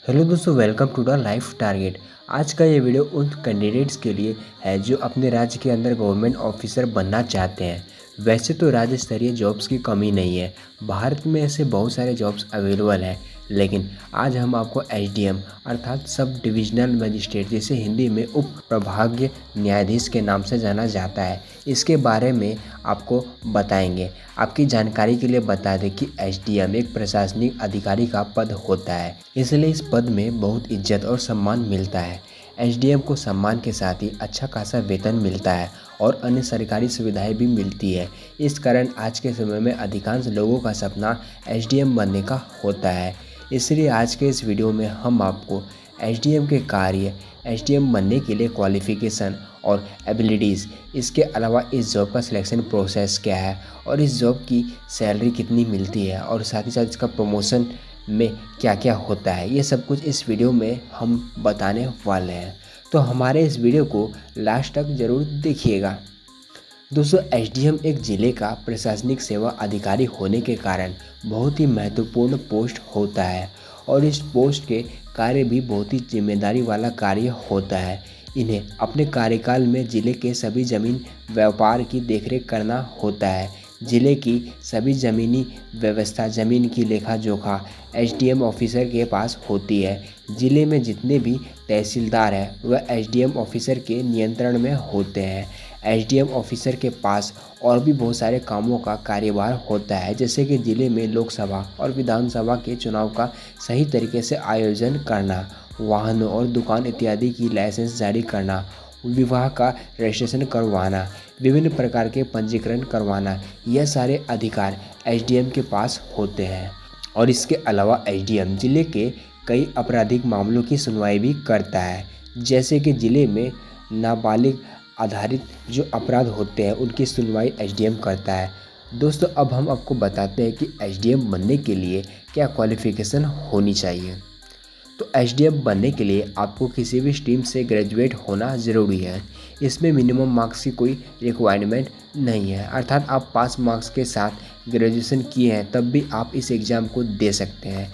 Hello दोस्तों, welcome to the life target. आज का ये वीडियो उन कैंडिडेट्स के लिए है जो अपने राज्य के अंदर गवर्नमेंट ऑफिसर बनना चाहते हैं। वैसे तो राज्य स्तरीय जॉब्स की कमी नहीं है, भारत में ऐसे बहुत सारे जॉब्स अवेलेबल हैं, लेकिन आज हम आपको एसडीएम अर्थात सब डिविजनल मजिस्ट्रेट, जिसे हिंदी में उप प्रभागीय न्यायाधीश के नाम से जाना जाता है, इसके बारे में आपको बताएंगे। आपकी जानकारी के लिए बता दें कि एसडीएम एक प्रशासनिक अधिकारी का पद होता है, इसलिए इस पद में बहुत इज्जत और सम्मान मिलता है। एसडीएम को सम्मान के साथ ही अच्छा खासा वेतन मिलता है और अन्य सरकारी सुविधाएं भी मिलती है। इस कारण आज के समय में अधिकांश लोगों का सपना एसडीएम बनने का होता है। इसलिए आज के इस वीडियो में हम आपको एसडीएम के कार्य, एसडीएम बनने के लिए क्वालिफ़िकेशन और एबिलिटीज़, इसके अलावा इस जॉब का सिलेक्शन प्रोसेस क्या है और इस जॉब की सैलरी कितनी मिलती है और साथ ही साथ इसका प्रमोशन में क्या क्या होता है, ये सब कुछ इस वीडियो में हम बताने वाले हैं। तो हमारे इस वीडियो को लास्ट तक ज़रूर देखिएगा। दोस्तों, एसडीएम एक ज़िले का प्रशासनिक सेवा अधिकारी होने के कारण बहुत ही महत्वपूर्ण पोस्ट होता है और इस पोस्ट के कार्य भी बहुत ही जिम्मेदारी वाला कार्य होता है। इन्हें अपने कार्यकाल में ज़िले के सभी ज़मीन व्यापार की देखरेख करना होता है। ज़िले की सभी ज़मीनी व्यवस्था, ज़मीन की लेखा जोखा एसडीएम ऑफिसर के पास होती है। ज़िले में जितने भी तहसीलदार हैं वह एसडीएम ऑफिसर के नियंत्रण में होते हैं। एसडीएम ऑफिसर के पास और भी बहुत सारे कामों का कार्यभार होता है, जैसे कि ज़िले में लोकसभा और विधानसभा के चुनाव का सही तरीके से आयोजन करना, वाहनों और दुकान इत्यादि की लाइसेंस जारी करना, विवाह का रजिस्ट्रेशन करवाना, विभिन्न प्रकार के पंजीकरण करवाना, यह सारे अधिकार एसडीएम के पास होते हैं। और इसके अलावा एसडीएम जिले के कई आपराधिक मामलों की सुनवाई भी करता है, जैसे कि ज़िले में नाबालिग आधारित जो अपराध होते हैं उनकी सुनवाई एसडीएम करता है। दोस्तों, अब हम आपको बताते हैं कि एसडीएम बनने के लिए क्या क्वालिफ़िकेशन होनी चाहिए। तो एसडीएम बनने के लिए आपको किसी भी स्ट्रीम से ग्रेजुएट होना ज़रूरी है। इसमें मिनिमम मार्क्स की कोई रिक्वायरमेंट नहीं है, अर्थात आप पास मार्क्स के साथ ग्रेजुएशन किए हैं तब भी आप इस एग्ज़ाम को दे सकते हैं।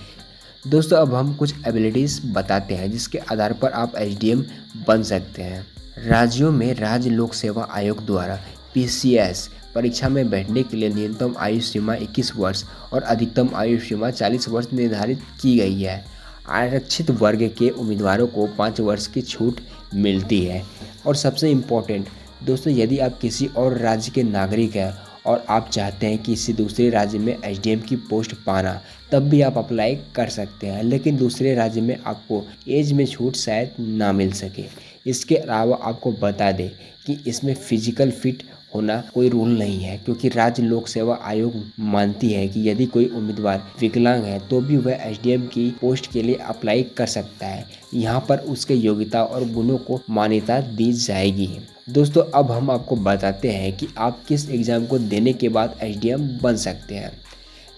दोस्तों, अब हम कुछ एबिलिटीज़ बताते हैं जिसके आधार पर आप एसडीएम बन सकते हैं। राज्यों में राज्य लोक सेवा आयोग द्वारा पीसीएस परीक्षा में बैठने के लिए न्यूनतम आयु सीमा 21 वर्ष और अधिकतम आयु सीमा 40 वर्ष निर्धारित की गई है। आरक्षित वर्ग के उम्मीदवारों को 5 वर्ष की छूट मिलती है। और सबसे इम्पोर्टेंट दोस्तों, यदि आप किसी और राज्य के नागरिक हैं और आप चाहते हैं किसी दूसरे राज्य में एसडीएम की पोस्ट पाना, तब भी आप अप्लाई कर सकते हैं, लेकिन दूसरे राज्य में आपको एज में छूट शायद ना मिल सके। इसके अलावा आपको बता दें कि इसमें फिजिकल फिट होना कोई रूल नहीं है, क्योंकि राज्य लोक सेवा आयोग मानती है कि यदि कोई उम्मीदवार विकलांग है तो भी वह एसडीएम की पोस्ट के लिए अप्लाई कर सकता है। यहाँ पर उसके योग्यता और गुणों को मान्यता दी जाएगी। दोस्तों, अब हम आपको बताते हैं कि आप किस एग्ज़ाम को देने के बाद एसडीएम बन सकते हैं।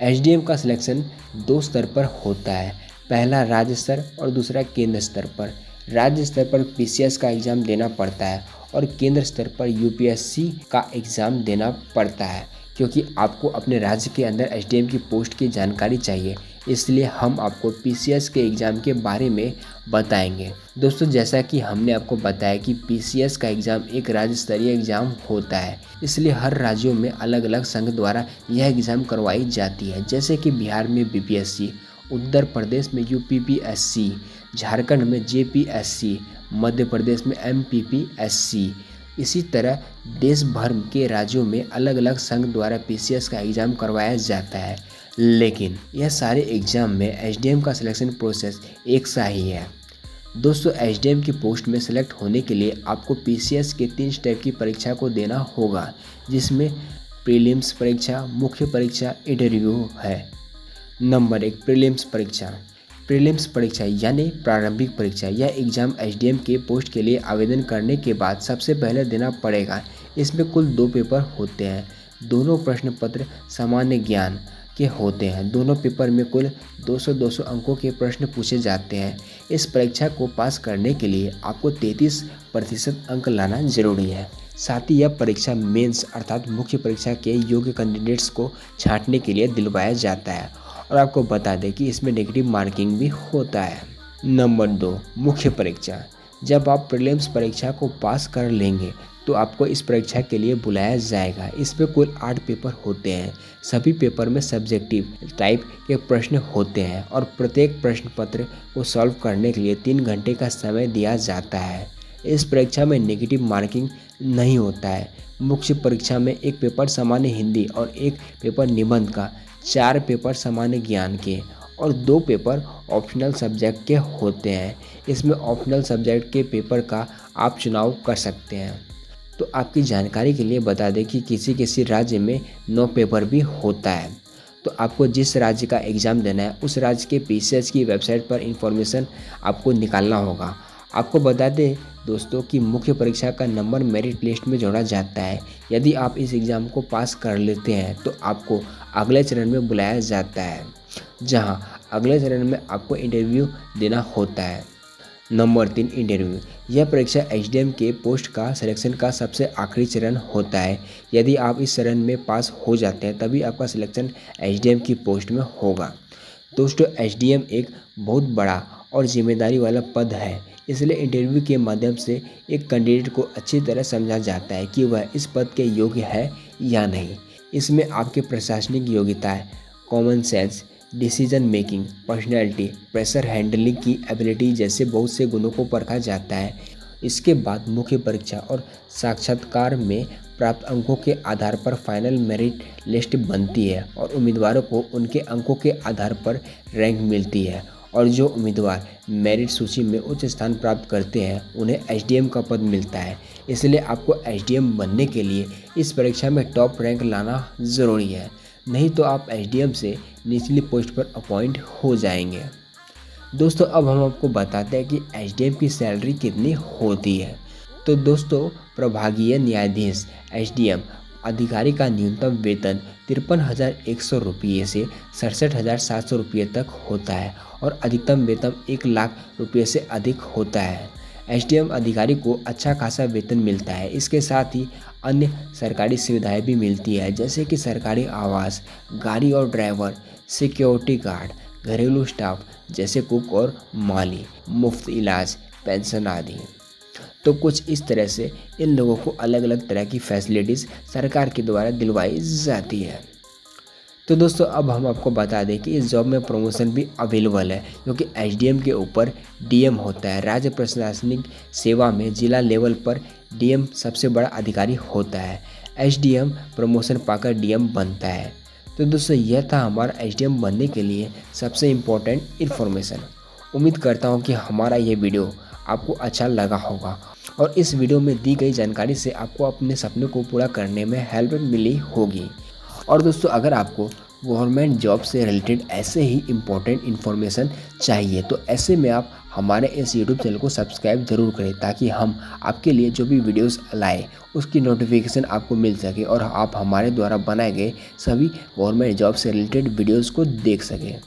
एसडीएम का सिलेक्शन 2 स्तर पर होता है, पहला राज्य स्तर और दूसरा केंद्र स्तर पर। राज्य स्तर पर पीसीएस का एग्ज़ाम देना पड़ता है और केंद्र स्तर पर यूपीएससी का एग्ज़ाम देना पड़ता है, क्योंकि आपको अपने राज्य के अंदर एसडीएम की पोस्ट की जानकारी चाहिए, इसलिए हम आपको पीसीएस के एग्ज़ाम के बारे में बताएंगे। दोस्तों, जैसा कि हमने आपको बताया कि पीसीएस का एग्ज़ाम एक राज्य स्तरीय एग्ज़ाम होता है, इसलिए हर राज्यों में अलग अलग संघ द्वारा यह एग्ज़ाम करवाई जाती है, जैसे कि बिहार में बीपीएससी, उत्तर प्रदेश में यूपीपीएससी, झारखंड में जेपीएससी, मध्य प्रदेश में एमपीपीएससी। इसी तरह देश भर के राज्यों में अलग अलग संघ द्वारा पीसीएस का एग्ज़ाम करवाया जाता है, लेकिन यह सारे एग्ज़ाम में एसडीएम का सिलेक्शन प्रोसेस एक सा ही है। दोस्तों, एसडीएम की पोस्ट में सेलेक्ट होने के लिए आपको पीसीएस के 3 स्टेप की परीक्षा को देना होगा, जिसमें प्रीलिम्स परीक्षा, मुख्य परीक्षा, इंटरव्यू है। नंबर 1, प्रीलिम्स परीक्षा। प्रीलिम्स परीक्षा यानी प्रारंभिक परीक्षा, यह एग्ज़ाम एसडीएम के पोस्ट के लिए आवेदन करने के बाद सबसे पहले देना पड़ेगा। इसमें कुल 2 पेपर होते हैं। दोनों प्रश्न पत्र सामान्य ज्ञान के होते हैं। दोनों पेपर में कुल 200-200 अंकों के प्रश्न पूछे जाते हैं। इस परीक्षा को पास करने के लिए आपको 33% अंक लाना जरूरी है। साथ ही यह परीक्षा मेंस अर्थात मुख्य परीक्षा के योग्य कैंडिडेट्स को छांटने के लिए दिलवाया जाता है। और आपको बता दें कि इसमें नेगेटिव मार्किंग भी होता है। नंबर 2, मुख्य परीक्षा। जब आप प्रीलिम्स परीक्षा को पास कर लेंगे तो आपको इस परीक्षा के लिए बुलाया जाएगा। इसमें कुल 8 पेपर होते हैं। सभी पेपर में सब्जेक्टिव टाइप के प्रश्न होते हैं और प्रत्येक प्रश्न पत्र को सॉल्व करने के लिए 3 घंटे का समय दिया जाता है। इस परीक्षा में नेगेटिव मार्किंग नहीं होता है। मुख्य परीक्षा में एक पेपर सामान्य हिंदी और एक पेपर निबंध का, 4 पेपर सामान्य ज्ञान के और 2 पेपर ऑप्शनल सब्जेक्ट के होते हैं। इसमें ऑप्शनल सब्जेक्ट के पेपर का आप चुनाव कर सकते हैं। तो आपकी जानकारी के लिए बता दें कि किसी किसी राज्य में 9 पेपर भी होता है। तो आपको जिस राज्य का एग्ज़ाम देना है उस राज्य के PCH की वेबसाइट पर इंफॉर्मेशन आपको निकालना होगा। आपको बता दें दोस्तों कि मुख्य परीक्षा का नंबर मेरिट लिस्ट में जोड़ा जाता है। यदि आप इस एग्ज़ाम को पास कर लेते हैं तो आपको अगले चरण में बुलाया जाता है, जहां अगले चरण में आपको इंटरव्यू देना होता है। Number 3, interview. यह परीक्षा HDM के पोस्ट का सिलेक्शन का सबसे आखिरी चरण होता है। यदि आप इस चरण में पास हो जाते हैं तभी आपका सिलेक्शन HDM की पोस्ट में होगा। दोस्तों, HDM एक बहुत बड़ा और जिम्मेदारी वाला पद है, इसलिए इंटरव्यू के माध्यम से एक कैंडिडेट को अच्छी तरह समझा जाता है कि वह इस पद के योग्य है या नहीं। इसमें आपके प्रशासनिक योग्यताएं, common sense, decision making, personality, pressure handling की एबिलिटी जैसे बहुत से गुणों को परखा जाता है। इसके बाद मुख्य परीक्षा और साक्षात्कार में प्राप्त अंकों के आधार पर फाइनल मेरिट लिस्ट बनती है और उम्मीदवारों को उनके अंकों के आधार पर रैंक मिलती है और जो उम्मीदवार मेरिट सूची में उच्च स्थान प्राप्त करते हैं उन्हें HDM का पद मिलता है। इसलिए आपको HDM बनने के लिए इस परीक्षा में टॉप रैंक लाना ज़रूरी है, नहीं तो आप HDM से निचली पोस्ट पर अपॉइंट हो जाएंगे। दोस्तों, अब हम आपको बताते हैं कि HDM की सैलरी कितनी होती है। तो दोस्तों, प्रभागीय न्यायाधीश HDM अधिकारी का न्यूनतम वेतन 53,100 रुपये से 67,700 रुपये तक होता है और अधिकतम वेतन 1 लाख रुपये से अधिक होता है। HDM अधिकारी को अच्छा खासा वेतन मिलता है। इसके साथ ही अन्य सरकारी सुविधाएं भी मिलती है, जैसे कि सरकारी आवास, गाड़ी और ड्राइवर, सिक्योरिटी गार्ड, घरेलू स्टाफ जैसे कुक और माली, मुफ्त इलाज, पेंशन आदि। तो कुछ इस तरह से इन लोगों को अलग अलग तरह की फैसिलिटीज़ सरकार के द्वारा दिलवाई जाती है। तो दोस्तों, अब हम आपको बता दें कि इस जॉब में प्रमोशन भी अवेलेबल है, क्योंकि HDM के ऊपर DM होता है। राज्य प्रशासनिक सेवा में जिला लेवल पर DM सबसे बड़ा अधिकारी होता है। HDM प्रमोशन पाकर DM बनता है। तो दोस्तों, यह था हमारा HDM बनने के लिए सबसे इम्पोर्टेंट इन्फॉर्मेशन। उम्मीद करता हूँ कि हमारा ये वीडियो आपको अच्छा लगा होगा और इस वीडियो में दी गई जानकारी से आपको अपने सपने को पूरा करने में हेल्प मिली होगी। और दोस्तों, अगर आपको गवर्नमेंट जॉब से रिलेटेड ऐसे ही इम्पोर्टेंट इन्फॉर्मेशन चाहिए तो ऐसे में आप हमारे इस YouTube चैनल को सब्सक्राइब ज़रूर करें, ताकि हम आपके लिए जो भी वीडियोस लाए उसकी नोटिफिकेशन आपको मिल सके और आप हमारे द्वारा बनाए गए सभी गवर्नमेंट जॉब से रिलेटेड वीडियोस को देख सकें।